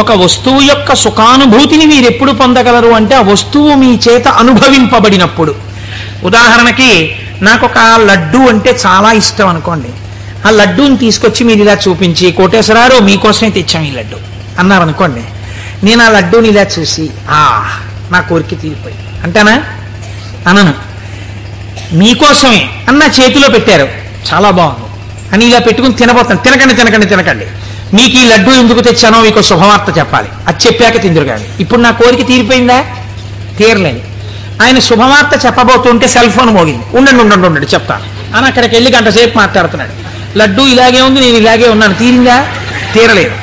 ఒక వస్తువు యొక్క సుఖానుభూతిని మీరు ఎప్పుడు పొందగలరు అంటే ఆ వస్తువు మీ చేత అనుభవింపబడినప్పుడు. ఉదాహరణకి నాకు ఒక లడ్డు అంటే చాలా ఇష్టం అనుకోండి. ఆ లడ్డూని తీసుకొచ్చి మీరు ఇలా చూపించి, కోటేశ్వరారు మీకోసమే తెచ్చాం ఈ లడ్డు అన్నారనుకోండి. నేను ఆ లడ్డూని ఇలా చూసి నా కోరిక తీరిపోయి అంటానా? అనను. మీకోసమే అన్న చేతిలో పెట్టారు, చాలా బాగుంది అని ఇలా పెట్టుకుని తినబోతాను. తినకండి, మీకు ఈ లడ్డు ఎందుకు తెచ్చానో మీకు శుభవార్త చెప్పాలి, అది చెప్పాక తిందురు కానీ. ఇప్పుడు నా కోరిక తీరిపోయిందా? తీరలేదు. ఆయన శుభవార్త చెప్పబోతుంటే సెల్ ఫోన్ మోగింది. ఉండండి చెప్తాను అని అక్కడికి వెళ్ళి గంట సేపు మాట్లాడుతున్నాడు. లడ్డు ఇలాగే ఉంది, నేను ఇలాగే ఉన్నాను. తీరిందా? తీరలేదు.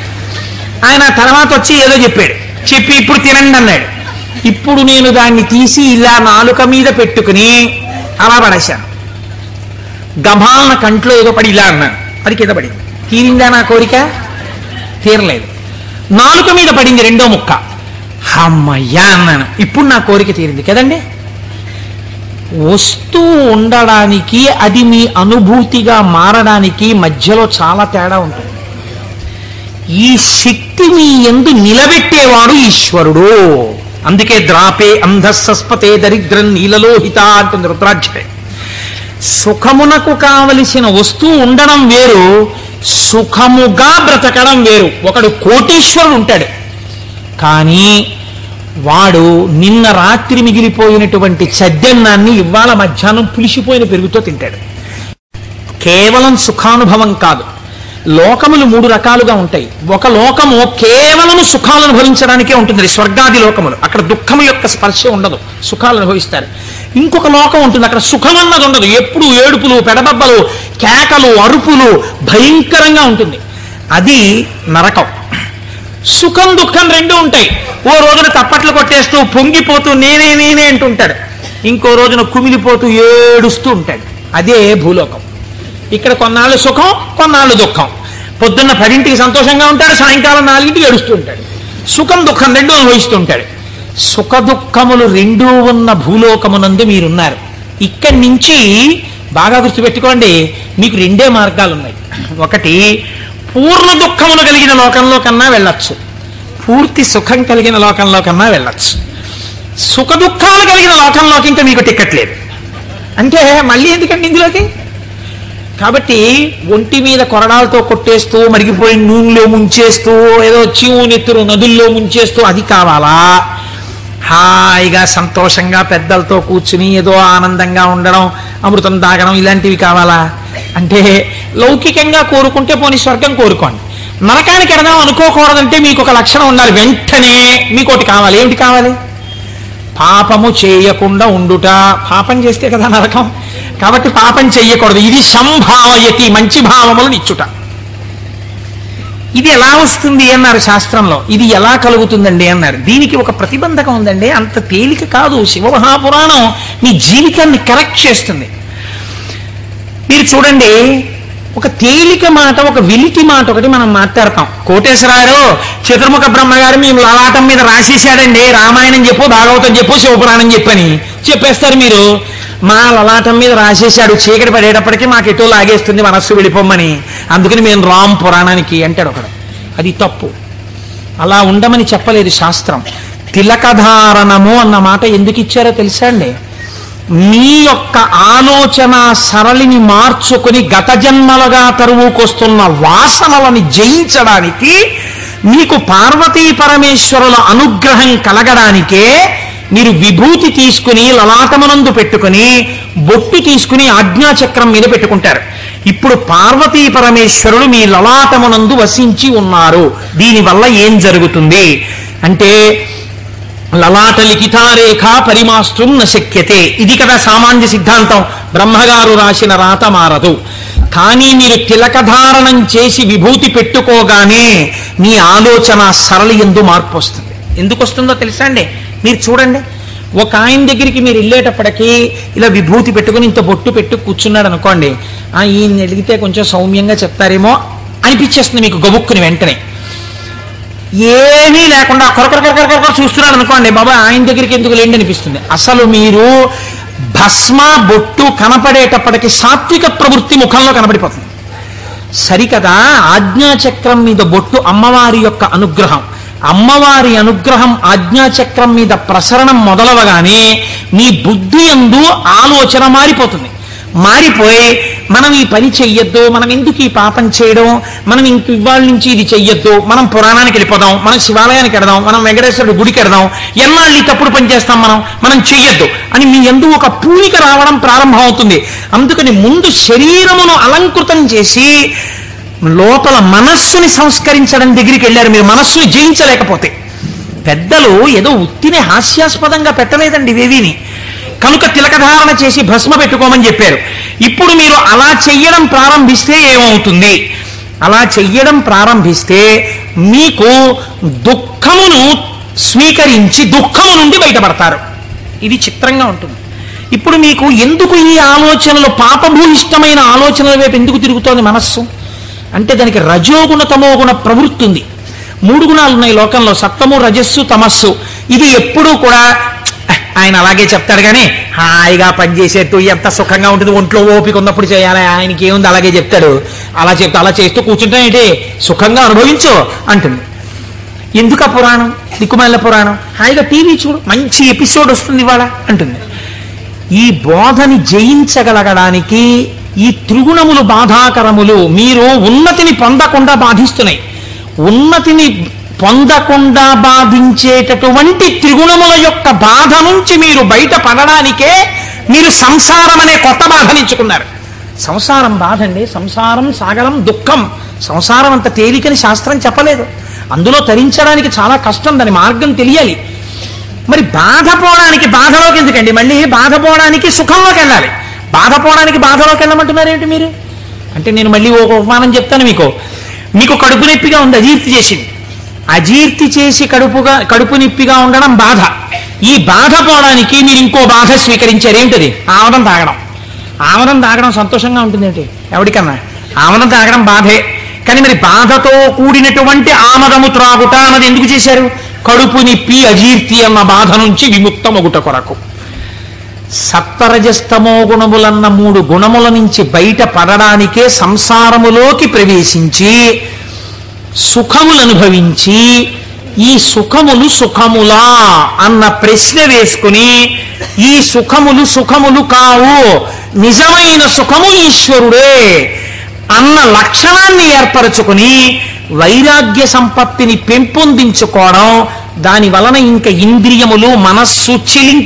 ఆయన తర్వాత వచ్చి ఏదో చెప్పి ఇప్పుడు తినండి అన్నాడు. ఇప్పుడు నేను దాన్ని తీసి ఇలా నాలుక మీద పెట్టుకుని అలా పడేశాను. గభాలన కంట్లో ఏదో పడి ఇలా అన్నాను, అది కింద పడింది. తీరిందా నా కోరిక? తీరలేదు. నాలుక మీద పడింది రెండో ముక్క, అమ్మయ్యా అన్నాను. ఇప్పుడు నా కోరిక తీరింది కదండి. వస్తువు ఉండడానికి అది మీ అనుభూతిగా మారడానికి మధ్యలో చాలా తేడా ఉంటుంది. ఈ శక్తి మీ యందు నిలబెట్టేవాడు ఈశ్వరుడు. అందుకే ద్రాపే అంధస్సస్పతే దరిద్రం నీలలోహిత అంటుంది రుద్రాక్షరే. సుఖమునకు కావలసిన వస్తువు ఉండడం వేరు, సుఖముగా బ్రతకడం వేరు. ఒకడు కోటీశ్వరుడు ఉంటాడు, కానీ వాడు నిన్న రాత్రి మిగిలిపోయినటువంటి చద్దెన్నాన్ని ఇవాళ మధ్యాహ్నం పులిసిపోయిన పెరుగుతో తింటాడు. కేవలం సుఖానుభవం కాదు. లోకములు మూడు రకాలుగా ఉంటాయి. ఒక లోకము కేవలము సుఖాలు అనుభవించడానికే ఉంటుంది, స్వర్గాది లోకములు. అక్కడ దుఃఖము యొక్క స్పర్శ ఉండదు, సుఖాలు అనుభవిస్తారు. ఇంకొక లోకం ఉంటుంది, అక్కడ సుఖం అన్నది ఉండదు. ఎప్పుడు ఏడుపులు, పెడబబ్బలు, కేకలు, అరుపులు, భయంకరంగా ఉంటుంది. అది నరకం. సుఖం దుఃఖం రెండు ఉంటాయి. ఓ రోజున తప్పట్లు కొట్టేస్తూ పొంగిపోతూ నేనే అంటుంటాడు, ఇంకో రోజున కుమిలిపోతూ ఏడుస్తూ ఉంటాడు. అదే భూలోకం. ఇక్కడ కొన్నాళ్ళు సుఖం, కొన్నాళ్ళు దుఃఖం. పొద్దున్న 10ంటికి సంతోషంగా ఉంటాడు, సాయంకాలం 4ంటికి ఏడుస్తూ ఉంటాడు. సుఖం దుఃఖం రెండు అనుభవిస్తూ ఉంటాడు. సుఖ దుఃఖములు రెండూ ఉన్న భూలోకమునందు మీరున్నారు. ఇక్కడి నుంచి బాగా గుర్తుపెట్టుకోండి, మీకు రెండే మార్గాలు ఉన్నాయి. ఒకటి, పూర్ణ దుఃఖములు కలిగిన లోకంలో కన్నా వెళ్ళొచ్చు, పూర్తి సుఖం కలిగిన లోకంలో కన్నా వెళ్ళొచ్చు. సుఖ దుఃఖాలు కలిగిన లోకంలోకి ఇంకా మీకు టికెట్ లేదు. అంటే మళ్ళీ ఎందుకండి ఇందులోకి? కాబట్టి ఒంటి మీద కొరడాలతో కొట్టేస్తూ, మరిగిపోయి నూనెలో ముంచేస్తూ, ఏదో చీవునెత్తురు నదుల్లో ముంచేస్తూ అది కావాలా? హాయిగా సంతోషంగా పెద్దలతో కూర్చుని ఏదో ఆనందంగా ఉండడం, అమృతం తాగడం, ఇలాంటివి కావాలా? అంటే లౌకికంగా కోరుకుంటే పోనీ స్వర్గం కోరుకోండి. నరకానికి వెడదాం అనుకోకూడదంటే మీకు ఒక లక్షణం ఉండాలి. వెంటనే మీకు ఒకటి కావాలి. ఏమిటి కావాలి? పాపము చేయకుండా ఉండుట. పాపం చేస్తే కదా నరకం. కాబట్టి పాపం చెయ్యకూడదు. ఇది సంభావయతి, మంచి భావములను ఇచ్చుట. ఇది ఎలా వస్తుంది అన్నారు శాస్త్రంలో. ఇది ఎలా కలుగుతుందండి అన్నారు. దీనికి ఒక ప్రతిబంధకం ఉందండి, అంత తేలిక కాదు. శివమహాపురాణం మీ జీవితాన్ని కరెక్ట్ చేస్తుంది. మీరు చూడండి, ఒక తేలిక మాట, ఒక వెలితి మాట ఒకటి మనం మాట్లాడతాం. కోటేశ్వరారు చతుర్ముఖ బ్రహ్మగారు మేము లలాటం మీద రాసేసాడండి, రామాయణం చెప్పు, భాగవతం చెప్పు, శివపురాణం చెప్పని చెప్పేస్తారు. మీరు మా లలాటం మీద రాసేశాడు, చీకటి పడేటప్పటికీ మాకు ఎటో లాగేస్తుంది మనస్సు వెళ్ళిపోమ్మని, అందుకని మేము రామ్ పురాణానికి అంటాడు ఒకడు. అది తప్పు. అలా ఉండమని చెప్పలేదు శాస్త్రం. తిలకధారణము అన్న మాట ఎందుకు ఇచ్చారో తెలుసా అండి? మీ యొక్క ఆలోచన సరళిని మార్చుకుని గత జన్మలుగా తరువుకొస్తున్న వాసనలని జయించడానికి, మీకు పార్వతీ పరమేశ్వరుల అనుగ్రహం కలగడానికే మీరు విభూతి తీసుకుని లలాటమునందు పెట్టుకుని, బొట్టు తీసుకుని ఆజ్ఞాచక్రం మీద పెట్టుకుంటారు. ఇప్పుడు పార్వతీ పరమేశ్వరులు మీ లలాటమునందు వసించి ఉన్నారు. దీనివల్ల ఏం జరుగుతుంది అంటే, లలాట లిఖితారేఖ పరిమాస్త్రం న శక్యతే. ఇది కదా సామాన్య సిద్ధాంతం. బ్రహ్మగారు రాసిన రాత మారదు. కానీ మీరు తిలకధారణం చేసి విభూతి పెట్టుకోగానే మీ ఆలోచన సరళి యందు మార్పు వస్తుంది. ఎందుకు వస్తుందో తెలుసా అండి? మీరు చూడండి, ఒక ఆయన దగ్గరికి మీరు వెళ్ళేటప్పటికీ ఇలా విభూతి పెట్టుకుని ఇంత బొట్టు పెట్టు కూర్చున్నాడు అనుకోండి, ఈయన అడిగితే కొంచెం సౌమ్యంగా చెప్తారేమో అనిపించేస్తుంది మీకు గబుక్కుని. వెంటనే ఏమీ లేకుండా కొరకొర చూస్తున్నాడు అనుకోండి, బాబా ఆయన దగ్గరికి ఎందుకు లేండి అనిపిస్తుంది. అసలు మీరు భస్మ బొట్టు కనపడేటప్పటికి సాత్విక ప్రవృత్తి ముఖంలో కనబడిపోతుంది. సరికదా ఆజ్ఞాచక్రం మీద బొట్టు అమ్మవారి యొక్క అనుగ్రహం. అమ్మవారి అనుగ్రహం ఆజ్ఞాచక్రం మీద ప్రసరణం మొదలవగానే మీ బుద్ధి యందు ఆలోచన మారిపోతుంది. మారిపోయి మనం ఈ పని చెయ్యొద్దు, మనం ఎందుకు ఈ పాపం చేయడం, మనం ఇంక ఇవాళ నుంచి ఇది చెయ్యొద్దు, మనం పురాణానికి వెళ్ళిపోదాం, మనం శివాలయానికి వెడదాం, మనం వెంకటేశ్వరుడు గుడికి వెడదాం, ఎన్నాళ్ళు ఈ తప్పుడు పని చేస్తాం, మనం చెయ్యొద్దు అని మీ యందు ఒక పూనిక రావడం ప్రారంభం అవుతుంది. అందుకని ముందు శరీరమును అలంకృతం చేసి లోపల మనస్సుని సంస్కరించడం దగ్గరికి వెళ్ళారు. మీరు మనస్సుని జయించలేకపోతే. పెద్దలు ఏదో ఉత్తిని హాస్యాస్పదంగా పెట్టలేదండి ఇవేవిని. కనుక తిలకధారణ చేసి భస్మ పెట్టుకోమని చెప్పారు. ఇప్పుడు మీరు అలా చెయ్యడం ప్రారంభిస్తే ఏమవుతుంది? అలా చెయ్యడం ప్రారంభిస్తే మీకు దుఃఖమును స్వీకరించి దుఃఖము నుండి బయటపడతారు. ఇది చిత్రంగా ఉంటుంది. ఇప్పుడు మీకు ఎందుకు ఈ ఆలోచనలు, పాపభూయిష్టమైన ఆలోచనల వైపు ఎందుకు తిరుగుతోంది మనస్సు అంటే దానికి రజోగుణ తమోగుణ ప్రవృత్తి ఉంది. 3 గుణాలు ఉన్నాయి లోకంలో, సత్వము రజస్సు తమస్సు. ఇది ఎప్పుడూ కూడా ఆయన అలాగే చెప్తాడు కానీ హాయిగా పనిచేసేట్టు ఎంత సుఖంగా ఉంటుంది, ఒంట్లో ఓపిక ఉన్నప్పుడు చేయాలి, ఆయనకి ఏముంది అలాగే చెప్తాడు. అలా చేస్తూ కూర్చుంటానేంటి, సుఖంగా అనుభవించు అంటుంది. ఎందుకు ఆ పురాణం, దిక్కుమాల పురాణం, హాయిగా టీవీ చూడు, మంచి ఎపిసోడ్ వస్తుంది ఇవాళ అంటుంది. ఈ బోధని జయించగలగడానికి ఈ త్రిగుణములు బాధాకరములు. మీరు ఉన్నతిని పొందకుండా బాధిస్తున్నాయి. ఉన్నతిని పొందకుండా బాధించేటటువంటి త్రిగుణముల యొక్క బాధ నుంచి మీరు బయటపడడానికే మీరు సంసారం అనే కొత్త బాధనించుకున్నారు. సంసారం బాధ అండి. సంసారం సాగరం దుఃఖం. సంసారం అంత తేలికని శాస్త్రం చెప్పలేదు. అందులో తరించడానికి చాలా కష్టం, దాని మార్గం తెలియాలి. మరి బాధపోవడానికి బాధలోకి ఎందుకండి, మళ్ళీ బాధపోవడానికి సుఖంలోకి వెళ్ళాలి. బాధపోవడానికి బాధలోకి వెళ్ళమంటున్నారేంటి మీరు అంటే, నేను మళ్ళీ ఒక ఉపమానం చెప్తాను మీకు కడుపు నొప్పిగా ఉంది, అజీర్తి చేసింది. అజీర్తి చేసి కడుపు నొప్పిగా ఉండడం బాధ. ఈ బాధ పోవడానికి మీరు ఇంకో బాధ స్వీకరించారు. ఏంటది? ఆమదం తాగడం. ఆమదం తాగడం సంతోషంగా ఉంటుంది ఏంటి ఎవరికన్నా? ఆమదం తాగడం బాధే. కానీ మరి బాధతో కూడినటువంటి ఆమదము త్రాగుట అన్నది ఎందుకు చేశారు? కడుపు నొప్పి అజీర్తి అన్న బాధ నుంచి విముక్తమగుట కొరకు. సత్వరజస్తమో గుణములన్న 3 గుణముల నుంచి బయట పడడానికే సంసారములోకి ప్రవేశించి సుఖములు అనుభవించి, ఈ సుఖములు సుఖములా అన్న ప్రశ్న వేసుకుని, ఈ సుఖములు కావు, నిజమైన సుఖము ఈశ్వరుడే అన్న లక్షణాన్ని ఏర్పరచుకుని వైరాగ్య సంపత్తిని పెంపొందించుకోవడం, దాని వలన ఇంకా ఇంద్రియములు మనస్సు చెలించని